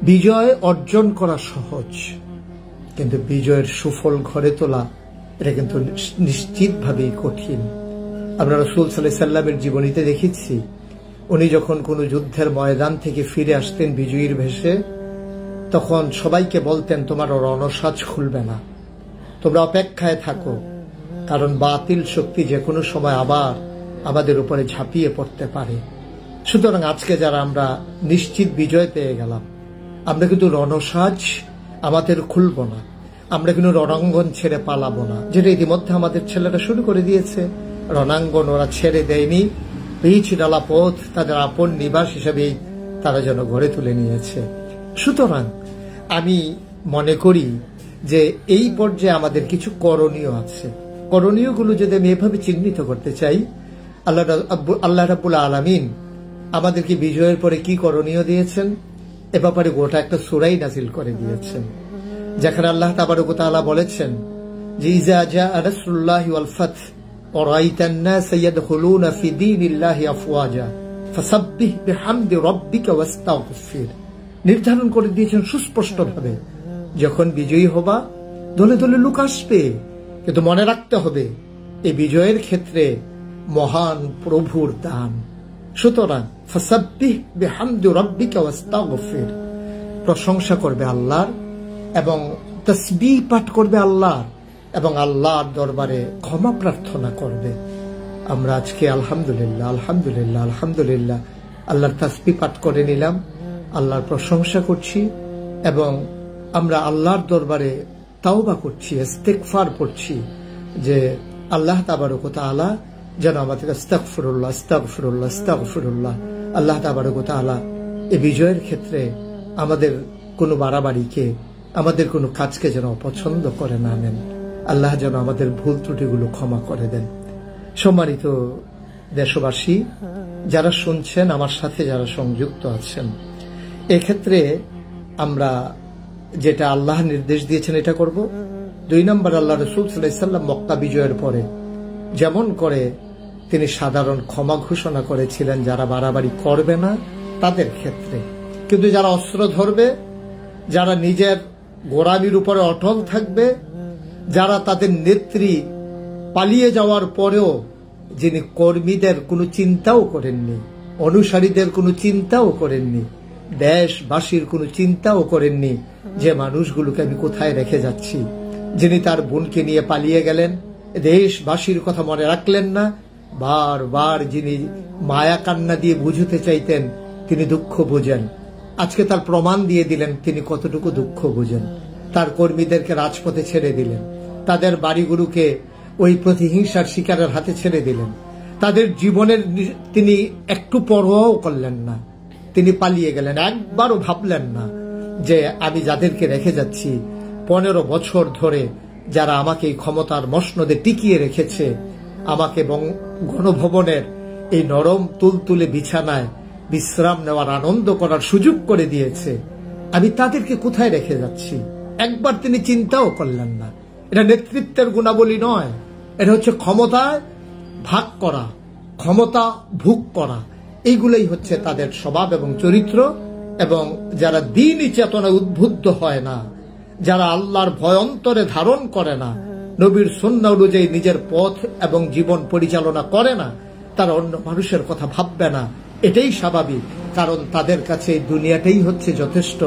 বিজয় অর্জন করা সহজ, কিন্তু বিজয়ের সুফল ঘরে তোলা এটা কিন্তু নিশ্চিতভাবেই কঠিন। আমরা রাসূল সাল্লাল্লাহু আলাইহি সাল্লামের জীবনীতে দেখেছি, উনি যখন কোনো যুদ্ধের ময়দান থেকে ফিরে আসতেন বিজয়ীর ভেষে, তখন সবাইকে বলতেন, তোমার রণসাজ খুলবে না, তোমরা অপেক্ষায় থাকো, কারণ বাতিল শক্তি যে কোনো সময় আবার আমাদের উপরে ঝাঁপিয়ে পড়তে পারে। সুতরাং আজকে যারা আমরা নিশ্চিত বিজয় পেয়ে গেলাম, আমরা কিন্তু রণসাজ আমাদের খুলব না, আমরা কিন্তু রণাঙ্গন ছেড়ে পালাবো না, যেটা ইতিমধ্যে আমাদের ছেলেরা শুরু করে দিয়েছে। রণাঙ্গন ওরা ছেড়ে দেয়নি, পিচ ডালা পথ তাদের আপন নিবাস হিসেবেই তারা যেন গড়ে তুলে নিয়েছে। সুতরাং আমি মনে করি যে এই পর্যায়ে আমাদের কিছু করণীয় আছে। করণীয়গুলো যদি আমি এভাবে চিহ্নিত করতে চাই, আল্লাহ রাব্বুল আলামিন আমাদেরকে বিজয়ের পরে কি করণীয় দিয়েছেন এ ব্যাপারে গোটা একটা সূরাই নাজিল করে দিয়েছেন, যেখানে আল্লাহ তাবারক ওয়া তাআলা বলেছেন যে ইজা জাআ নাসরুল্লাহি ওয়াল ফাth ওয়া রাআইতান নাস ইয়াদখুলুনা ফি দীনিল্লাহি আফওয়াজা ফাসাব্বিহ বিহামদি রাব্বিকা ওয়াস্তাগফির। নির্ধারণ করে দিয়েছেন সুস্পষ্টভাবে, যখন বিজয়ী হবা দলে দলে লোক আসবে, কিন্তু মনে রাখতে হবে এই বিজয়ের ক্ষেত্রে মহান প্রভুর দান। সুতরাং ফাসাব্বিহ বিহামদি রাব্বিকা ওয়াস্তাগফির, প্রশংসা করবে আল্লাহর এবং তাসবিহ পাঠ করবে আল্লাহর এবং আল্লাহর দরবারে ক্ষমা প্রার্থনা করবে। আমরা আজকে আলহামদুলিল্লাহ আলহামদুলিল্লাহ আলহামদুলিল্লাহ আল্লাহর তাসবিহ পাঠ করে নিলাম, আল্লাহর প্রশংসা করছি এবং আমরা আল্লাহর দরবারে তাওবা করছি, ইস্তিগফার করছি যে আল্লাহ তাবারক ওয়া তাআলা যেন আমাদের আস্তাগফিরুল্লাহ আস্তাগফিরুল্লাহ আস্তাগফিরুল্লাহ, আল্লাহ তাবারক ওয়া তাআলা এই বিজয়ের ক্ষেত্রে আমাদের কোনো বাড়াবাড়িকে, আমাদের কোনো কাজকে যেন অপছন্দ করে না নেন। আল্লাহ যেন আমাদের ভুল ত্রুটিগুলো ক্ষমা করে দেন। সম্মানিত দেশবাসী, যারা শুনছেন, আমার সাথে যারা সংযুক্ত আছেন, এক্ষেত্রে আমরা যেটা আল্লাহ নির্দেশ দিয়েছেন এটা করব। 2 নম্বর, আল্লাহ রাসূল সাল্লাল্লাহু আলাইহি সাল্লাম মক্কা বিজয়ের পরে যেমন করে তিনি সাধারণ ক্ষমা ঘোষণা করেছিলেন যারা বাড়াবাড়ি করবে না তাদের ক্ষেত্রে, কিন্তু যারা অস্ত্র ধরবে, যারা নিজের গোড়ামির উপরে অটল থাকবে, যারা তাদের নেত্রী পালিয়ে যাওয়ার পরেও যিনি কর্মীদের কোনো চিন্তাও করেননি, অনুসারীদের কোনো চিন্তাও করেননি, দেশবাসীর কোনো চিন্তাও করেননি যে মানুষগুলোকে আমি কোথায় রেখে যাচ্ছি, যিনি তার বোনকে নিয়ে পালিয়ে গেলেন, দেশবাসীর কথা মনে রাখলেন না, বারবার যিনি মায়া কান্না দিয়ে বুঝতে চাইতেন তিনি দুঃখ বোঝেন, আজকে তার প্রমাণ দিয়ে দিলেন তিনি কতটুকু দুঃখ বোঝেন। তার কর্মীদেরকে রাজপথে ছেড়ে দিলেন, তাদের বাড়িগুলোকে ওই প্রতিহিংসার শিকারের হাতে ছেড়ে দিলেন, তাদের জীবনের তিনি একটু পরোয়াও করলেন না, তিনি পালিয়ে গেলেন। একবারও ভাবলেন না যে আমি যাদেরকে রেখে যাচ্ছি 15 বছর ধরে যারা আমাকে এই ক্ষমতার মসনদে টিকিয়ে রেখেছে, আমাকে গণভবনের এই নরম তুলতুলে বিছানায় বিশ্রাম নেওয়ার আনন্দ করার সুযোগ করে দিয়েছে, আমি তাদেরকে কোথায় রেখে যাচ্ছি একবার তিনি চিন্তাও করলেন না। এটা নেতৃত্বের গুণাবলী নয়, এটা হচ্ছে ক্ষমতায় ভাগ করা, ক্ষমতা ভোগ করা, এইগুলোই হচ্ছে তাদের স্বভাব এবং চরিত্র। এবং যারা দ্বীনি চেতনায় উদ্বুদ্ধ হয় না, যারা আল্লাহর ভয় অন্তরে ধারণ করে না, নবীর সুন্নাহ অনুযায়ী নিজের পথ এবং জীবন পরিচালনা করে না, তারা অন্য মানুষের কথা ভাববে না, এটাই স্বাভাবিক। কারণ তাদের কাছে এই দুনিয়াটাই হচ্ছে যথেষ্ট,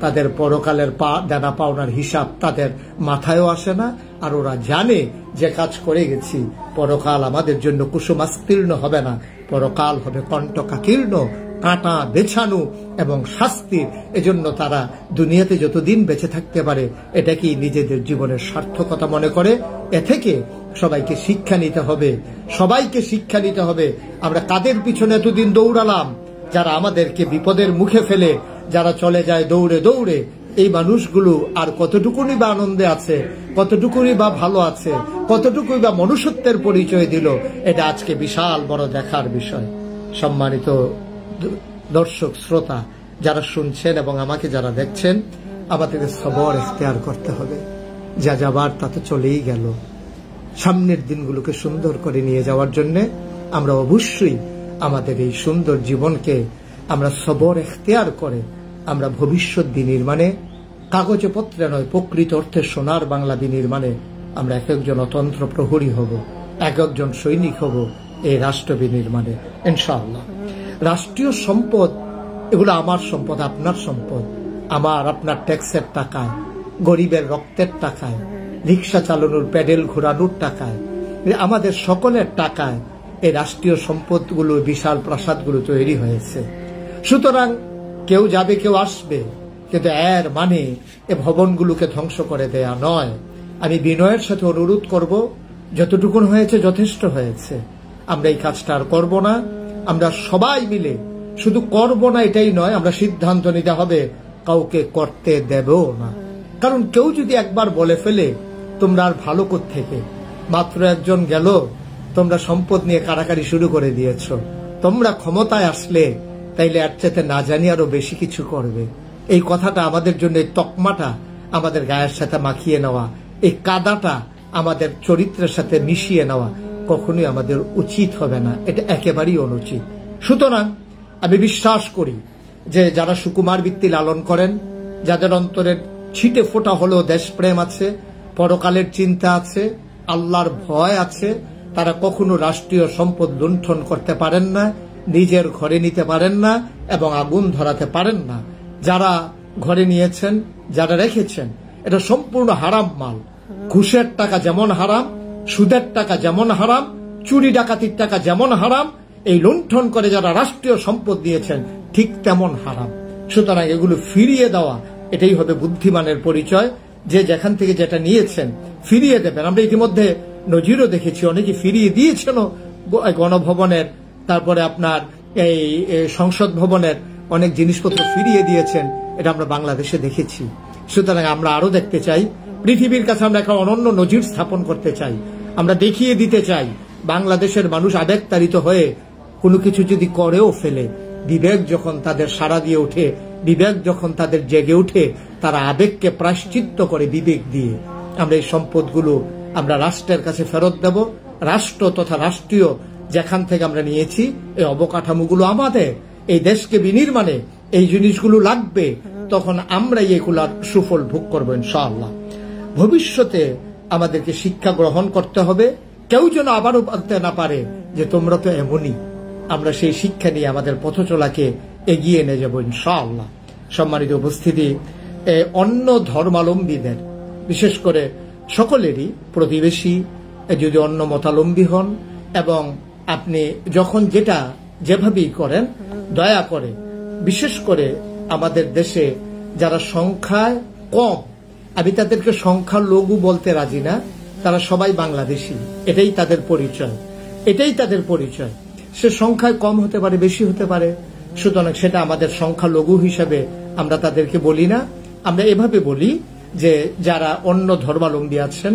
তাদের পরকালের দেনা পাওনার হিসাব তাদের মাথায়ও আসে না। আর ওরা জানে যে কাজ করে গেছি, পরকাল আমাদের জন্য কুসুমাস্তীর্ণ হবে না, পরকাল হবে কণ্টকাকীর্ণ, কাঁটা বেছানো এবং শাস্তির। এজন্য তারা দুনিয়াতে যতদিন বেঁচে থাকতে পারে এটাকেই নিজেদের জীবনের সার্থকতা মনে করে। এ থেকে সবাইকে শিক্ষা নিতে হবে, সবাইকে শিক্ষা নিতে হবে। আমরা কাদের পিছনে এতদিন দৌড়ালাম, যারা আমাদেরকে বিপদের মুখে ফেলে যারা চলে যায় দৌড়ে দৌড়ে, এই মানুষগুলো আর কতটুকুনি বা আনন্দে আছে, কতটুকুনি বা ভালো আছে, কতটুকুই বা মনুষ্যত্বের পরিচয় দিল, এটা আজকে বিশাল বড় দেখার বিষয়। সম্মানিত দর্শক শ্রোতা যারা শুনছেন এবং আমাকে যারা দেখছেন, আমাদেরকে সবর ইখতিয়ার করতে হবে। যা যাবার তা তো চলেই গেল, সামনের দিনগুলোকে সুন্দর করে নিয়ে যাওয়ার জন্য আমরা অবশ্যই আমাদের এই সুন্দর জীবনকে আমরা সবর ইখতিয়ার করে আমরা ভবিষ্যৎ বিনির্মাণে কাগজে পত্রে নয়, প্রকৃত অর্থে সোনার বাংলা বিনির্মাণে আমরা এক একজন অতন্ত্র প্রহরী হব, এক একজন সৈনিক হব এই রাষ্ট্র বিনির্মাণে ইনশাআল্লাহ। রাষ্ট্রীয় সম্পদ এগুলো আমার সম্পদ, আপনার সম্পদ, আমার আপনার ট্যাক্সের টাকায়, গরিবের রক্তের টাকায়, রিক্সা চালানোর প্যাডেল ঘোরানোর টাকায়, আমাদের সকলের টাকায় এই রাষ্ট্রীয় সম্পদগুলো, বিশাল প্রাসাদগুলো তৈরি হয়েছে। সুতরাং কেউ যাবে, কেউ আসবে, কিন্তু এর মানে এ ভবনগুলোকে ধ্বংস করে দেয়া নয়। আমি বিনয়ের সাথে অনুরোধ করব, যতটুকুন হয়েছে যথেষ্ট হয়েছে, আমরা এই কাজটা আর করব না। আমরা সবাই মিলে শুধু করব না এটাই নয়, আমরা সিদ্ধান্ত নিতে হবে কাউকে করতে দেবও না। কারণ কেউ যদি একবার বলে ফেলে তোমরা আর ভালো কোত্থেকে, মাত্র একজন গেল, তোমরা সম্পদ নিয়ে কাড়াকাড়ি শুরু করে দিয়েছ, তোমরা ক্ষমতায় আসলে তাইলে এর চাইতে না জানি আরো বেশি কিছু করবে। এই কথাটা আমাদের জন্য, এই তকমাটা আমাদের গায়ের সাথে মাখিয়ে নেওয়া, এই কাদাটা আমাদের চরিত্রের সাথে মিশিয়ে নেওয়া কখনোই আমাদের উচিত হবে না, এটা একেবারেই অনুচিত। সুতরাং আমি বিশ্বাস করি যে যারা সুকুমার বৃত্তি লালন করেন, যাদের অন্তরের ছিটে ফোটা হলেও দেশপ্রেম আছে, পরকালের চিন্তা আছে, আল্লাহর ভয় আছে, তারা কখনো রাষ্ট্রীয় সম্পদ লুণ্ঠন করতে পারেন না, নিজের ঘরে নিতে পারেন না এবং আগুন ধরাতে পারেন না। যারা ঘরে নিয়েছেন, যারা রেখেছেন, এটা সম্পূর্ণ হারাম মাল। ঘুষের টাকা যেমন হারাম, সুদের টাকা যেমন হারাম, চুরি ডাকাতির টাকা যেমন হারাম, এই লুণ্ঠন করে যারা রাষ্ট্রীয় সম্পদ দিয়েছেন ঠিক তেমন হারাম। সুতরাং এগুলো ফিরিয়ে দেওয়া এটাই হবে বুদ্ধিমানের পরিচয়, যে যেখান থেকে যেটা নিয়েছেন ফিরিয়ে দেবেন। আমরা ইতিমধ্যে নজিরও দেখেছি, অনেকে ফিরিয়ে দিয়েছেন গণভবনের, তারপরে আপনার এই সংসদ ভবনের অনেক জিনিসপত্র ফিরিয়ে দিয়েছেন, এটা আমরা বাংলাদেশে দেখেছি। সুতরাং আমরা আরো দেখতে চাই, পৃথিবীর কাছে আমরা একটা অনন্য নজির স্থাপন করতে চাই, আমরা দেখিয়ে দিতে চাই বাংলাদেশের মানুষ আবেগতাড়িত হয়ে কোনো কিছু যদি করেও ফেলে, বিবেক যখন তাদের সাড়া দিয়ে ওঠে, বিবেক যখন তাদের জেগে ওঠে, তারা আবেগকে প্রায়শ্চিত্ত করে বিবেক দিয়ে আমরা এই সম্পদগুলো আমরা রাষ্ট্রের কাছে ফেরত দেব। রাষ্ট্র তথা রাষ্ট্রীয় যেখান থেকে আমরা নিয়েছি এই অবকাঠামোগুলো আমাদের, এই দেশকে বিনির্মাণে এই জিনিসগুলো লাগবে, তখন আমরা এগুলার সুফল ভোগ করবো ইনশাআল্লাহ। ভবিষ্যতে আমাদেরকে শিক্ষা গ্রহণ করতে হবে, কেউ যেন আবারও বলতে না পারে যে তোমরা তো এমনই। আমরা সেই শিক্ষা নিয়ে আমাদের পথ চলাকে এগিয়ে নিয়ে যাব ইনশাআল্লাহ। সম্মানিত উপস্থিতি, অন্য ধর্মাবলম্বীদের, বিশেষ করে সকলেরই প্রতিবেশী যদি অন্য মতাবলম্বী হন, এবং আপনি যখন যেটা যেভাবেই করেন, দয়া করে বিশেষ করে আমাদের দেশে যারা সংখ্যায় কম, আমি তাদেরকে সংখ্যালঘু বলতে রাজি না, তারা সবাই বাংলাদেশি, এটাই তাদের পরিচয়, এটাই তাদের পরিচয়। সে সংখ্যায় কম হতে পারে, বেশি হতে পারে, সুতরাং সেটা আমাদের সংখ্যালঘু হিসেবে আমরা তাদেরকে বলি না। আমরা এভাবে বলি যে যারা অন্য ধর্মাবলম্বী আছেন,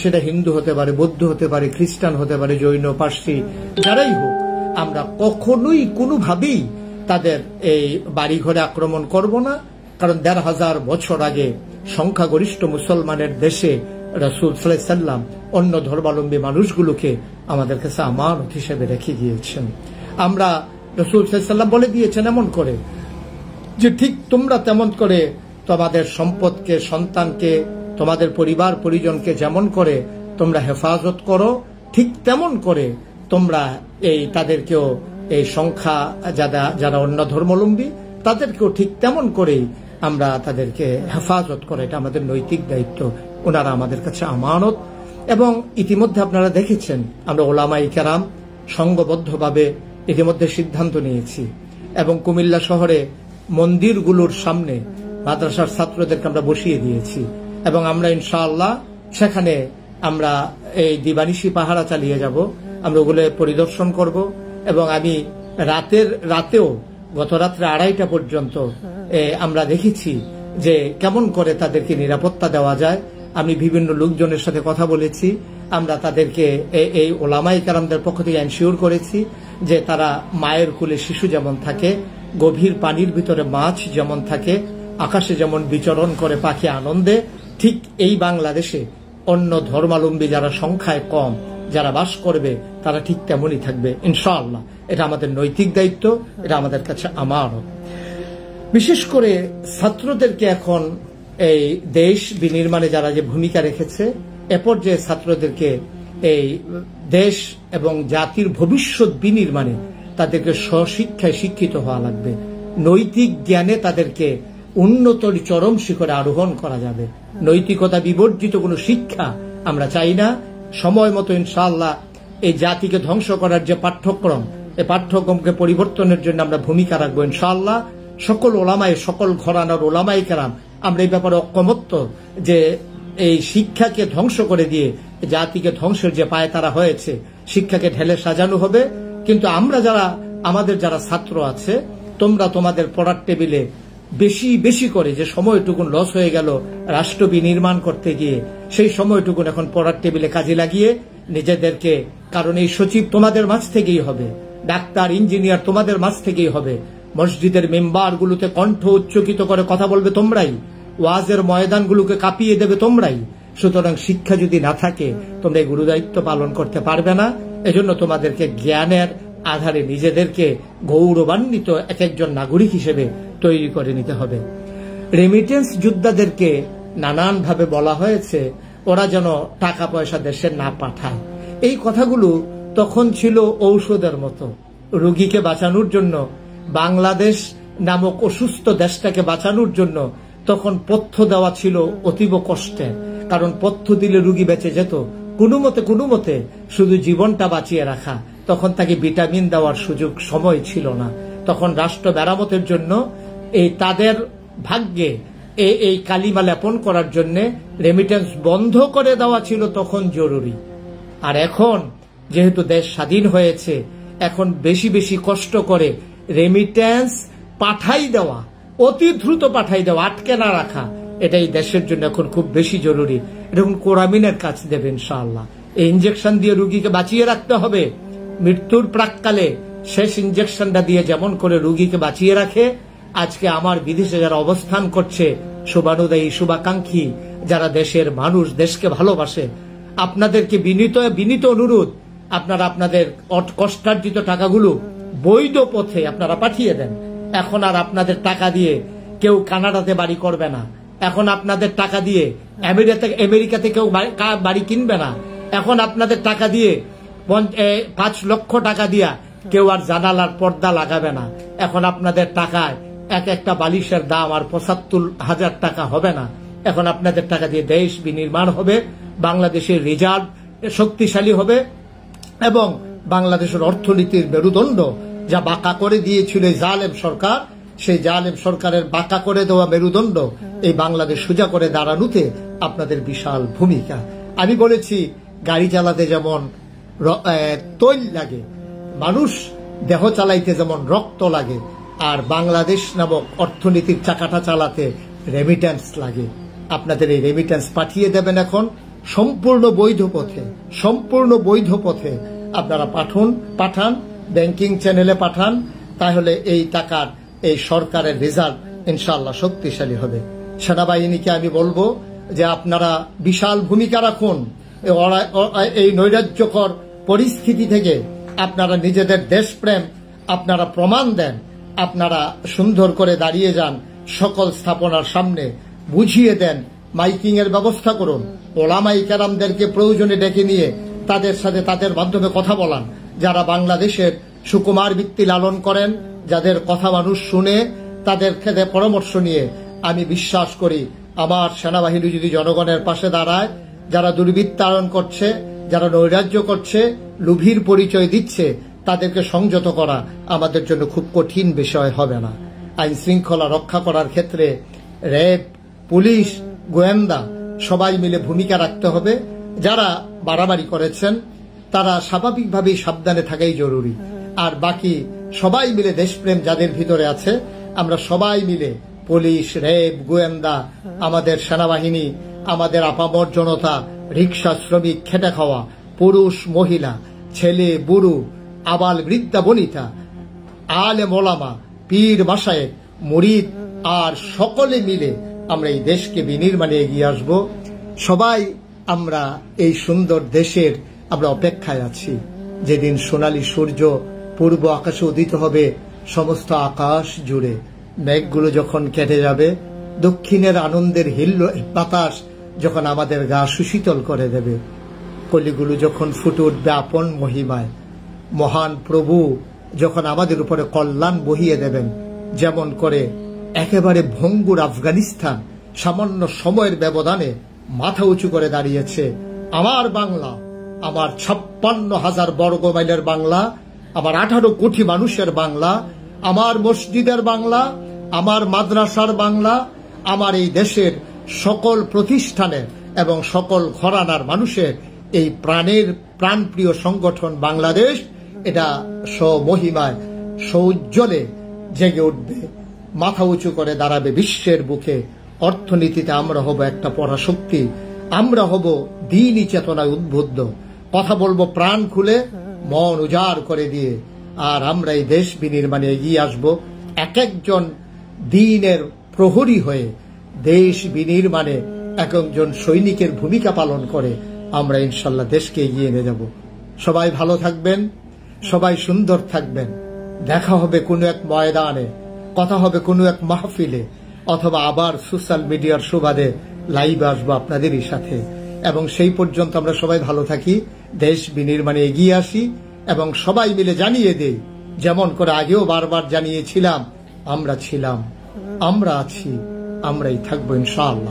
সেটা হিন্দু হতে পারে, বৌদ্ধ হতে পারে, খ্রিস্টান হতে পারে, জৈন, পার্সি, যারাই হোক, আমরা কখনোই কোনোভাবেই তাদের এই বাড়িঘরে আক্রমণ করব না। কারণ ১৫০০ বছর আগে সংখ্যাগরিষ্ঠ মুসলমানের দেশে রাসূল সাল্লাল্লাহু আলাইহি ওয়াসাল্লাম অন্য ধর্মাবলম্বী মানুষগুলোকে আমাদের কাছে আমানত হিসেবে রেখে গিয়েছেন। আমরা রাসূল সাল্লাল্লাহু আলাইহি ওয়াসাল্লাম বলে দিয়েছেন এমন করে যে ঠিক তোমরা তেমন করে তোমাদের সম্পদকে, সন্তানকে, তোমাদের পরিবার পরিজনকে যেমন করে তোমরা হেফাজত করো, ঠিক তেমন করে তোমরা এই তাদেরকেও, এই সংখ্যা যারা অন্য ধর্মাবলম্বী তাদেরকেও ঠিক তেমন করেই আমরা তাদেরকে হেফাজত করে, এটা আমাদের নৈতিক দায়িত্ব। ওনারা আমাদের কাছে আমানত। এবং ইতিমধ্যে আপনারা দেখেছেন আমরা ওলামায়ে কেরাম সংঘবদ্ধভাবে ইতিমধ্যে সিদ্ধান্ত নিয়েছি, এবং কুমিল্লা শহরে মন্দিরগুলোর সামনে মাদ্রাসার ছাত্রদেরকে আমরা বসিয়ে দিয়েছি, এবং আমরা ইনশাআল্লাহ সেখানে আমরা এই দিবানিশি পাহারা চালিয়ে যাব, আমরা ওগুলো পরিদর্শন করব। এবং আমি রাতেও গত রাত্রে ২:৩০ পর্যন্ত আমরা দেখেছি যে কেমন করে তাদেরকে নিরাপত্তা দেওয়া যায়। আমি বিভিন্ন লোকজনের সাথে কথা বলেছি, আমরা তাদেরকে এই ওলামায়ে কেরামদের পক্ষ থেকে এনশিওর করেছি যে তারা মায়ের কোলে শিশু যেমন থাকে, গভীর পানির ভিতরে মাছ যেমন থাকে, আকাশে যেমন বিচরণ করে পাখি আনন্দে, ঠিক এই বাংলাদেশে অন্য ধর্মাবলম্বী যারা সংখ্যায় কম যারা বাস করবে তারা ঠিক তেমনই থাকবে ইনশাআল্লাহ। এটা আমাদের নৈতিক দায়িত্ব, এটা আমাদের কাছে আমানত। বিশেষ করে ছাত্রদেরকে এখন এই দেশ বিনির্মাণে যারা যে ভূমিকা রেখেছে, এ পর্যায়ে ছাত্রদেরকে এই দেশ এবং জাতির ভবিষ্যৎ বিনির্মাণে তাদেরকে স্বশিক্ষায় শিক্ষিত হওয়া লাগবে। নৈতিক জ্ঞানে তাদেরকে উন্নতর চরম শিখরে আরোহণ করা যাবে। নৈতিকতা বিবর্জিত কোনো শিক্ষা আমরা চাই না। সময় মতো ইনশাআল্লাহ এই জাতিকে ধ্বংস করার যে পাঠ্যক্রম, এই পাঠ্যক্রমকে পরিবর্তনের জন্য আমরা ভূমিকা রাখবো ইনশাআল্লাহ। সকল ওলামায়ে, সকল ঘরানার ওলামায়ে কেরাম আমরা এই ব্যাপারে ঐক্যমত্য যে এই শিক্ষাকে ধ্বংস করে দিয়ে জাতিকে ধ্বংসের যে পায়তারা হয়েছে, শিক্ষাকে ঢেলে সাজানো হবে। কিন্তু আমরা যারা, আমাদের যারা ছাত্র আছে, তোমরা তোমাদের পড়ার টেবিলে বেশি বেশি করে যে সময়টুকুন লস হয়ে গেল রাষ্ট্র বিনির্মাণ করতে গিয়ে, সেই সময়টুকুন এখন পড়ার টেবিলে কাজে লাগিয়ে নিজেদেরকে, কারণ এই সচিব তোমাদের মাঝ থেকেই হবে, ডাক্তার ইঞ্জিনিয়ার তোমাদের মাঝ থেকেই হবে, মসজিদের মেম্বারগুলোতে কণ্ঠ উচ্চকিত করে কথা বলবে তোমরাই, ওয়াজের ময়দানগুলোকে কাঁপিয়ে দেবে তোমরাই। সুতরাং শিক্ষা যদি না থাকে তোমরা এই গুরুদায়িত্ব পালন করতে পারবে না। এজন্য তোমাদেরকে জ্ঞানের আধারে নিজেদেরকে গৌরবান্বিত এক একজন নাগরিক হিসেবে তৈরি করে নিতে হবে। রেমিটেন্স যোদ্ধাদেরকে নানানভাবে বলা হয়েছে ওরা যেন টাকা পয়সা দেশে না পাঠায়। এই কথাগুলো তখন ছিল ঔষধের মতো। রোগীকে বাঁচানোর জন্য, বাংলাদেশ নামক অসুস্থ দেশটাকে বাঁচানোর জন্য তখন পথ্য দেওয়া ছিল অতীব কষ্টের। কারণ পথ্য দিলে রোগী বেঁচে যেত, কোনো মতে শুধু জীবনটা বাঁচিয়ে রাখা, তখন তাকে ভিটামিন দেওয়ার সুযোগ সময় ছিল না। তখন রাষ্ট্র মেরামতের জন্য এই তাদের ভাগ্যে এই কালিমা লেপন করার জন্য রেমিটেন্স বন্ধ করে দেওয়া ছিল তখন জরুরি। আর এখন যেহেতু দেশ স্বাধীন হয়েছে, এখন বেশি বেশি কষ্ট করে রেমিটেন্স পাঠাই দেওয়া, অতি দ্রুত পাঠাই দেওয়া, আটকে না রাখা, এটাই দেশের জন্য এখন খুব বেশি জরুরি। এরকম কোরামিনের কাজ দেবে ইনশাআল্লাহ। এই ইঞ্জেকশন দিয়ে রোগীকে বাঁচিয়ে রাখতে হবে। মৃত্যুর প্রাককালে শেষ ইঞ্জেকশনটা দিয়ে যেমন করে রোগীকে বাঁচিয়ে রাখে, আজকে আমার বিদেশে যারা অবস্থান করছে, শুভানুদায়ী শুভাকাঙ্ক্ষী যারা দেশের মানুষ, দেশকে ভালোবাসে, আপনাদেরকে বিনীত অনুরোধ, আপনারা আপনাদের কষ্টার্জিত টাকাগুলো বৈধ পথে আপনারা পাঠিয়ে দেন। এখন আর আপনাদের টাকা দিয়ে কেউ কানাডাতে বাড়ি করবে না। এখন আপনাদের টাকা দিয়ে আমেরিকাতে কেউ বাড়ি কিনবে না। এখন আপনাদের টাকা দিয়ে 5 লক্ষ টাকা দিয়া কেউ আর জানালার পর্দা লাগাবে না। এখন আপনাদের টাকায় একটা বালিশের দাম আর 75,000 টাকা হবে না। এখন আপনাদের টাকা দিয়ে দেশ বিনির্মাণ হবে, বাংলাদেশের রিজার্ভ শক্তিশালী হবে এবং বাংলাদেশের অর্থনীতির মেরুদণ্ড যা বাঁকা করে দিয়েছিল জালেম সরকার, সেই জালেম সরকারের বাঁকা করে দেওয়া মেরুদণ্ড এই বাংলাদেশ সোজা করে দাঁড়ানোতে আপনাদের বিশাল ভূমিকা। আমি বলেছি গাড়ি চালাতে যেমন তৈল লাগে, মানুষ দেহ চালাইতে যেমন রক্ত লাগে, আর বাংলাদেশ নামক অর্থনীতির চাকাটা চালাতে রেমিটেন্স লাগে। আপনাদের এই রেমিটেন্স পাঠিয়ে দেবেন এখন সম্পূর্ণ বৈধ পথে আপনারা পাঠান, ব্যাংকিং চ্যানেলে পাঠান। তাহলে এই টাকার এই সরকারের রিজার্ভ ইনশাআল্লাহ শক্তিশালী হবে। সেনাবাহিনীকে আমি বলবো যে আপনারা বিশাল ভূমিকা রাখুন। এই নৈরাজ্যকর পরিস্থিতি থেকে আপনারা নিজেদের দেশপ্রেম আপনারা প্রমাণ দেন। আপনারা সুন্দর করে দাঁড়িয়ে যান সকল স্থাপনার সামনে, বুঝিয়ে দেন, মাইকিং এর ব্যবস্থা করুন, ওলামায়ে কেরামদেরকে প্রয়োজনে ডেকে নিয়ে তাদের সাথে তাদের মাধ্যমে কথা বলান, যারা বাংলাদেশের সুকুমার বৃত্তি লালন করেন, যাদের কথা মানুষ শুনে, তাদের ক্ষেত্রে পরামর্শ নিয়ে আমি বিশ্বাস করি আমার সেনাবাহিনী যদি জনগণের পাশে দাঁড়ায়, যারা দুর্বৃত্তায়ন করছে, যারা নৈরাজ্য করছে, লোভীর পরিচয় দিচ্ছে, তাদেরকে সংযত করা আমাদের জন্য খুব কঠিন বিষয় হবে না। আইন শৃঙ্খলা রক্ষা করার ক্ষেত্রে র্যাব, পুলিশ, গোয়েন্দা সবাই মিলে ভূমিকা রাখতে হবে। যারা বাড়াবাড়ি করেছেন তারা স্বাভাবিকভাবেই সাবধানে থাকাই জরুরি। আর বাকি সবাই মিলে দেশপ্রেম যাদের ভিতরে আছে, আমরা সবাই মিলে পুলিশ, র্যাব, গোয়েন্দা, আমাদের সেনাবাহিনী, আমাদের আপামর জনতা, রিক্সা শ্রমিক, খেটে খাওয়া পুরুষ, মহিলা, ছেলে, বুড়ো, আবাল, বৃদ্ধা, বনিতা, আলেম ওলামা, পীর, মাশায়েখ, মুরিদ, আর সকলে মিলে আমরা এই দেশকে বিনির্মাণে এগিয়ে আসব। সবাই আমরা এই সুন্দর দেশের আমরা অপেক্ষায় আছি, যেদিন সোনালী সূর্য পূর্ব আকাশে উদিত হবে সমস্ত আকাশ জুড়ে। মেঘগুলো যখন কেটে যাবে, দক্ষিণের আনন্দের হিল্ল বাতাস যখন আমাদের গা সুশীতল করে দেবে, কলিগুলো যখন ফুটে উঠবে আপন মহিমায়, মহান প্রভু যখন আমাদের উপরে কল্যাণ বহিয়ে দেবেন, যেমন করে একেবারে ভঙ্গুর আফগানিস্তান সামান্য সময়ের ব্যবধানে মাথা উঁচু করে দাঁড়িয়েছে। আমার বাংলা, আমার 56,000 বর্গ মাইলের বাংলা, আমার 18 কোটি মানুষের বাংলা, আমার মসজিদের বাংলা, আমার মাদ্রাসার বাংলা, আমার এই দেশের সকল প্রতিষ্ঠানের এবং সকল ঘরানার মানুষের এই প্রাণপ্রিয় সংগঠন বাংলাদেশ, এটা স্বমহিমায় সৌজ্জ্বলে জেগে উঠবে, মাথা উঁচু করে দাঁড়াবে বিশ্বের বুকে। অর্থনীতিতে আমরা হব একটা পরাশক্তি, আমরা হব দ্বীনি চেতনায় উদ্বুদ্ধ, কথা বলবো প্রাণ খুলে, মন উজাড় করে দিয়ে, আর আমরা এই দেশ বিনির্মাণে এগিয়ে আসব এক একজন দ্বীনের প্রহরী হয়ে। দেশ বিনির্মাণে এক একজন সৈনিকের ভূমিকা পালন করে আমরা ইনশাল্লাহ দেশকে এগিয়ে নিয়ে যাব। সবাই ভালো থাকবেন, সবাই সুন্দর থাকবেন। দেখা হবে কোনো এক ময়দানে, কথা হবে কোনো এক মাহফিলে, অথবা আবার সোশ্যাল মিডিয়ার সুবাদে লাইভে আসবো আপনাদেরই সাথে। এবং সেই পর্যন্ত আমরা সবাই ভালো থাকি, দেশ বিনির্মাণে এগিয়ে আসি এবং সবাই মিলে জানিয়ে দেই, যেমন করে আগেও বারবার জানিয়েছিলাম, আমরা ছিলাম, আমরা আছি, আমরাই থাকবো ইনশাআল্লাহ।